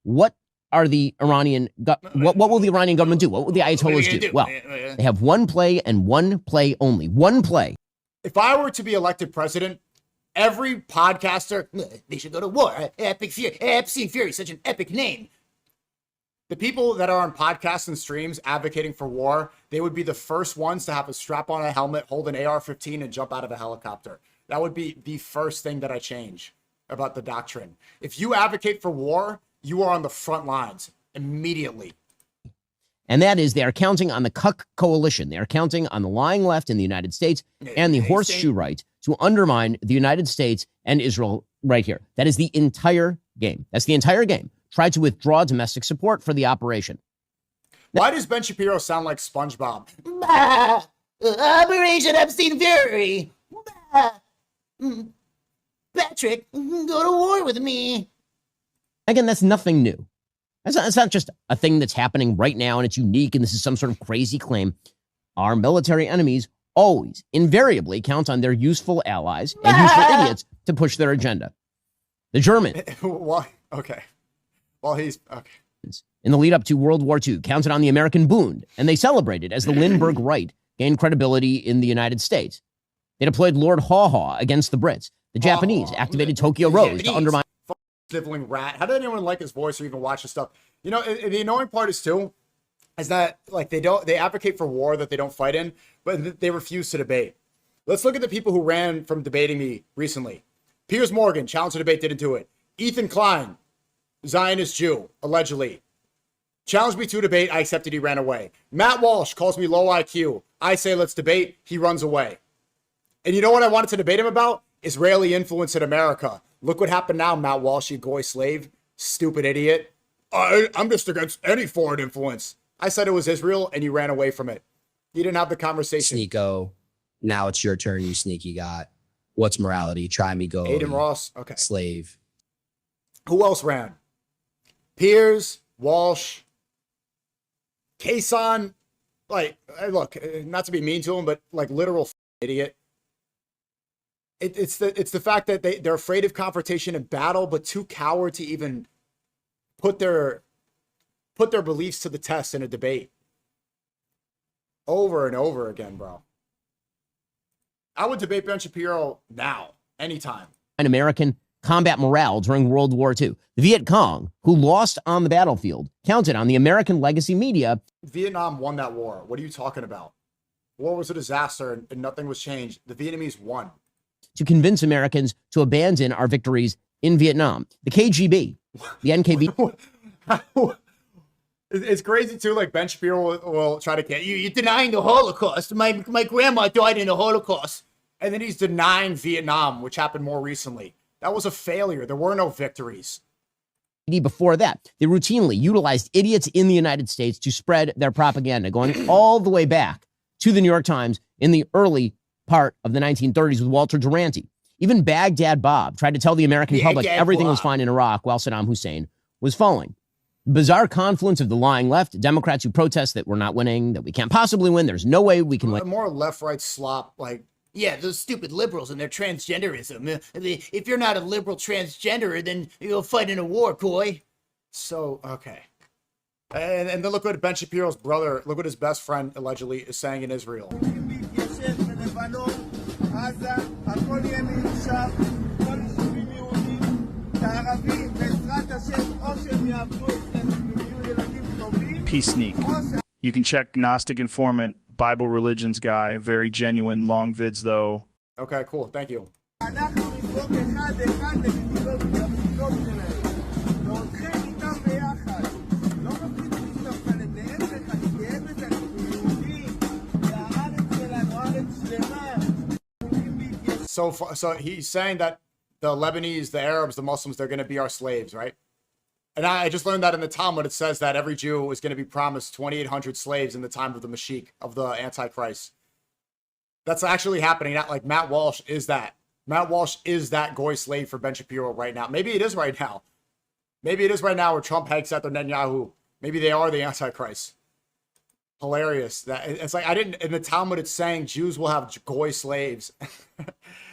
what are the what will the Iranian government do? What will the Ayatollahs do? Well, they have one play and one play only. One play. If I were to be elected president, every podcaster, they should go to war. Epic Fury, Epstein Fury, such an epic name. The people that are on podcasts and streams advocating for war, they would be the first ones to have a strap on a helmet, hold an AR-15, and jump out of a helicopter. That would be the first thing that I change about the doctrine. If you advocate for war, you are on the front lines immediately. And that is, they are counting on the Cuck coalition. They are counting on the lying left in the United States and the horseshoe right to undermine the United States and Israel right here. That is the entire game. That's the entire game. Try to withdraw domestic support for the operation. Why does Ben Shapiro sound like SpongeBob? Operation Epstein Fury. Patrick, go to war with me. Again, that's nothing new. It's not just a thing that's happening right now and it's unique and this is some sort of crazy claim. Our military enemies always, invariably count on their useful allies and useful idiots to push their agenda. The German. Why? Okay. Well, he's okay. In the lead up to World War II, counted on the American Bund, and they celebrated as the Lindbergh Right gained credibility in the United States. They deployed Lord Haw Haw against the Brits. The Japanese activated Tokyo Rose to undermine. Sniveling rat. How did anyone like his voice or even watch this stuff? You know, the annoying part is too, is that like they advocate for war that they don't fight in, but they refuse to debate. Let's look at the people who ran from debating me recently. Piers Morgan challenged a debate, didn't do it. Ethan Klein, Zionist Jew, allegedly, challenged me to a debate. I accepted. He ran away. Matt Walsh calls me low IQ. I say let's debate. He runs away. And you know what I wanted to debate him about? Israeli influence in America. Look what happened now, Matt Walsh, you goy slave. Stupid idiot. I'm just against any foreign influence. I said it was Israel, and you ran away from it. You didn't have the conversation. Sneako, now it's your turn, you sneaky got. What's morality? Try me, go. Aiden Ross. Okay. Slave. Who else ran? Piers, Walsh, Kason. Like, look, not to be mean to him, but like literal idiot. It's the fact that they're afraid of confrontation and battle, but too coward to even put their beliefs to the test in a debate. Over and over again, bro. I would debate Ben Shapiro now, anytime. An American combat morale during World War II. The Viet Cong, who lost on the battlefield, counted on the American legacy media. Vietnam won that war. What are you talking about? War was a disaster and nothing was changed. The Vietnamese won. To convince Americans to abandon our victories in Vietnam. The KGB, the NKB. It's crazy too. Like Ben Shapiro will try to get you. You're denying the Holocaust. My grandma died in the Holocaust, and then he's denying Vietnam, which happened more recently. That was a failure. There were no victories. Before that, they routinely utilized idiots in the United States to spread their propaganda, going all the way back to the New York Times in the early part of the 1930s with Walter Duranty. Even Baghdad Bob tried to tell the American public everything was fine in Iraq while Saddam Hussein was falling. Bizarre confluence of the lying left, Democrats who protest that we're not winning, that we can't possibly win, there's no way we can win. More left-right slop, like, yeah, those stupid liberals and their transgenderism. If you're not a liberal transgender, then you'll fight in a war, coy. So, okay. And then look what Ben Shapiro's brother, look what his best friend allegedly is saying in Israel. Peace Sneak. You can check Gnostic Informant, Bible Religions Guy, very genuine, long vids though. Okay, cool. Thank you. So he's saying that the Lebanese, the Arabs, the Muslims, they're going to be our slaves, right? And I just learned that in the Talmud, it says that every Jew is going to be promised 2,800 slaves in the time of the Mashiach, of the Antichrist. That's actually happening. Not like Matt Walsh is that. Matt Walsh is that goy slave for Ben Shapiro right now. Maybe it is right now. Maybe it is right now where Trump hangs out with Netanyahu. Maybe they are the Antichrist. Hilarious. That it's like I didn't in the Talmud. It's saying Jews will have goy slaves.